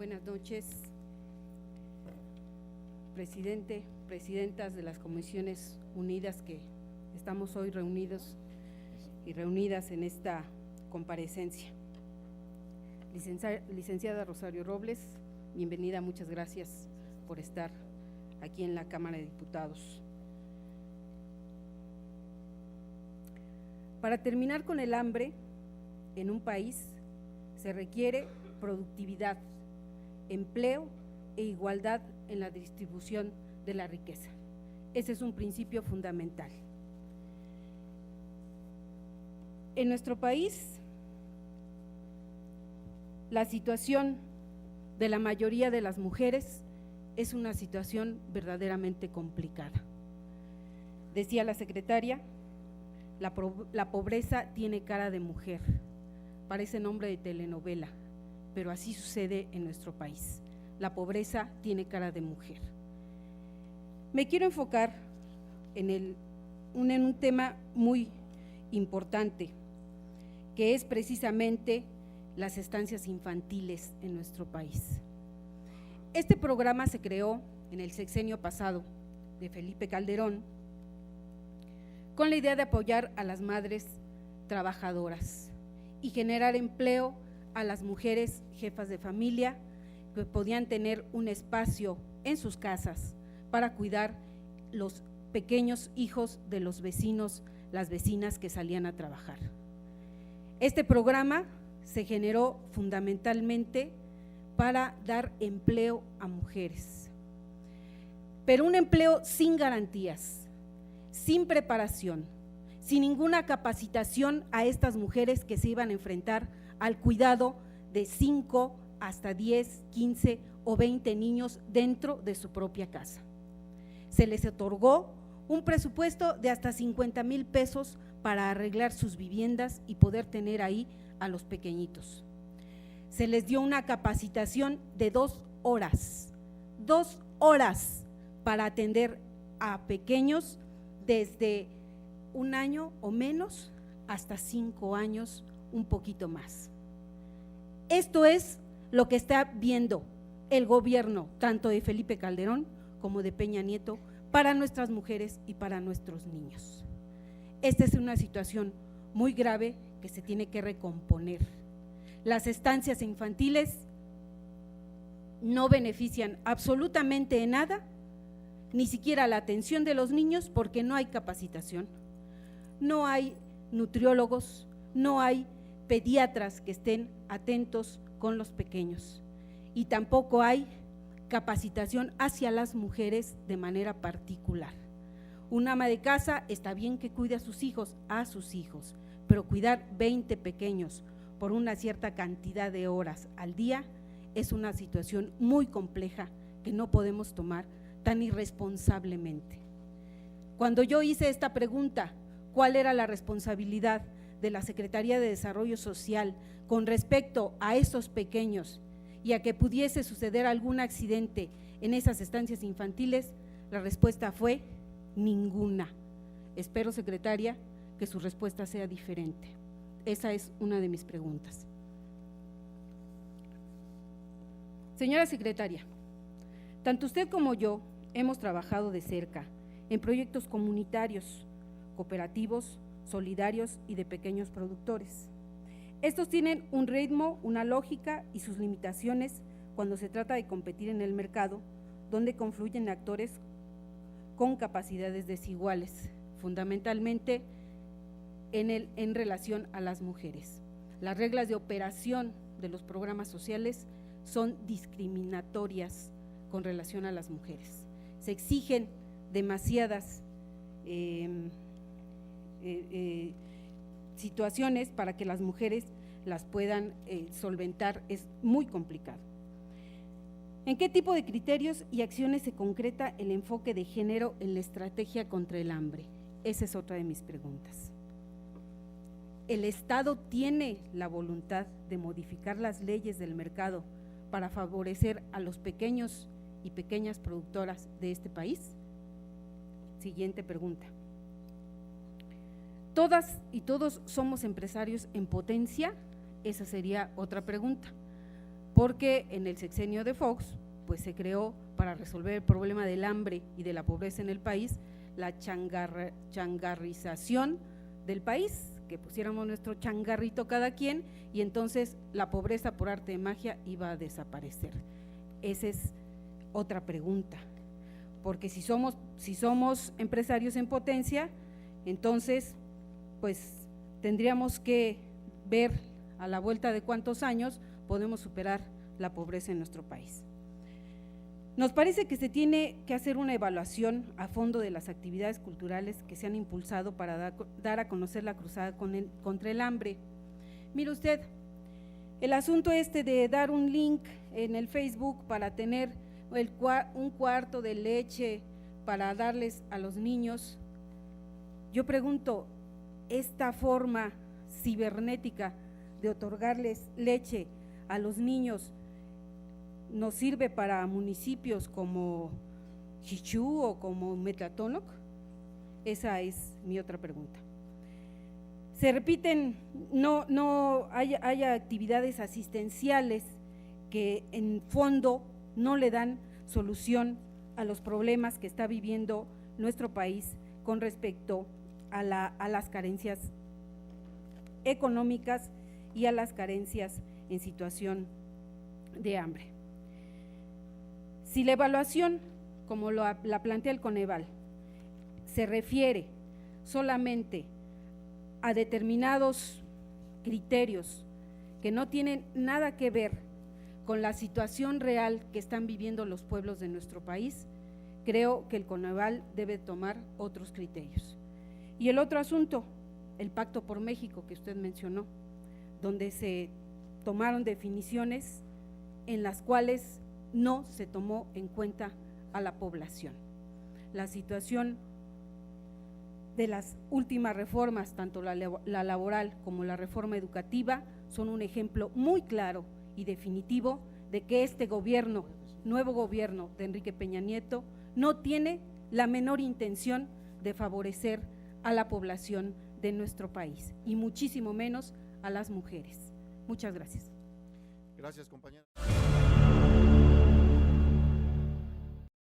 Buenas noches, presidente, presidentas de las comisiones unidas que estamos hoy reunidos y reunidas en esta comparecencia. Licenciada Rosario Robles, bienvenida, muchas gracias por estar aquí en la Cámara de Diputados. Para terminar con el hambre en un país se requiere productividad, empleo e igualdad en la distribución de la riqueza. Ese es un principio fundamental. En nuestro país, la situación de la mayoría de las mujeres es una situación verdaderamente complicada. Decía la secretaria, la pobreza tiene cara de mujer, parece nombre de telenovela, pero así sucede en nuestro país. La pobreza tiene cara de mujer. Me quiero enfocar en un tema muy importante, que es precisamente las estancias infantiles en nuestro país. Este programa se creó en el sexenio pasado de Felipe Calderón con la idea de apoyar a las madres trabajadoras y generar empleo a las mujeres jefas de familia que podían tener un espacio en sus casas para cuidar los pequeños hijos de los vecinos, las vecinas que salían a trabajar. Este programa se generó fundamentalmente para dar empleo a mujeres, pero un empleo sin garantías, sin preparación, sin ninguna capacitación a estas mujeres que se iban a enfrentar al cuidado de 5 hasta 10, 15 o 20 niños dentro de su propia casa. Se les otorgó un presupuesto de hasta 50,000 pesos para arreglar sus viviendas y poder tener ahí a los pequeñitos. Se les dio una capacitación de 2 horas para atender a pequeños desde 1 año o menos hasta 5 años, un poquito más. Esto es lo que está viendo el gobierno, tanto de Felipe Calderón como de Peña Nieto, para nuestras mujeres y para nuestros niños. Esta es una situación muy grave que se tiene que recomponer. Las estancias infantiles no benefician absolutamente en nada, ni siquiera la atención de los niños, porque no hay capacitación, no hay nutriólogos, no hay pediatras que estén atentos con los pequeños y tampoco hay capacitación hacia las mujeres de manera particular. Un ama de casa está bien que cuide a sus hijos, pero cuidar 20 pequeños por una cierta cantidad de horas al día es una situación muy compleja que no podemos tomar tan irresponsablemente. Cuando yo hice esta pregunta, ¿cuál era la responsabilidad de la Secretaría de Desarrollo Social con respecto a estos pequeños y a que pudiese suceder algún accidente en esas estancias infantiles? La respuesta fue ninguna. Espero, secretaria, que su respuesta sea diferente. Esa es una de mis preguntas. Señora secretaria, tanto usted como yo hemos trabajado de cerca en proyectos comunitarios, cooperativos, solidarios y de pequeños productores. Estos tienen un ritmo, una lógica y sus limitaciones cuando se trata de competir en el mercado, donde confluyen actores con capacidades desiguales, fundamentalmente en relación a las mujeres. Las reglas de operación de los programas sociales son discriminatorias con relación a las mujeres. Se exigen demasiadas situaciones para que las mujeres las puedan solventar, es muy complicado. ¿En qué tipo de criterios y acciones se concreta el enfoque de género en la estrategia contra el hambre? Esa es otra de mis preguntas. ¿El Estado tiene la voluntad de modificar las leyes del mercado para favorecer a los pequeños y pequeñas productoras de este país? Siguiente pregunta. ¿Todas y todos somos empresarios en potencia? Esa sería otra pregunta. porque en el sexenio de Fox pues se creó para resolver el problema del hambre y de la pobreza en el país la changarrización del país, que pusiéramos nuestro changarrito cada quien y entonces la pobreza por arte de magia iba a desaparecer. Esa es otra pregunta, porque si somos empresarios en potencia, entonces pues tendríamos que ver a la vuelta de cuántos años podemos superar la pobreza en nuestro país. Nos parece que se tiene que hacer una evaluación a fondo de las actividades culturales que se han impulsado para dar a conocer la cruzada contra el hambre. Mire usted, el asunto de dar un link en el Facebook para tener un cuarto de leche para darles a los niños, yo pregunto, ¿esta forma cibernética de otorgarles leche a los niños nos sirve para municipios como Xichú o como Metlatónoc? Esa es mi otra pregunta. Se repiten, no haya actividades asistenciales que en fondo no le dan solución a los problemas que está viviendo nuestro país con respecto a las carencias económicas y a las carencias en situación de hambre. Si la evaluación, como la plantea el Coneval, se refiere solamente a determinados criterios que no tienen nada que ver con la situación real que están viviendo los pueblos de nuestro país, creo que el Coneval debe tomar otros criterios. Y el otro asunto, el Pacto por México que usted mencionó, donde se tomaron definiciones en las cuales no se tomó en cuenta a la población. La situación de las últimas reformas, tanto la laboral como la reforma educativa, son un ejemplo muy claro y definitivo de que este gobierno, nuevo gobierno de Enrique Peña Nieto, no tiene la menor intención de favorecer a la población de nuestro país y muchísimo menos a las mujeres. Muchas gracias. Gracias, compañera.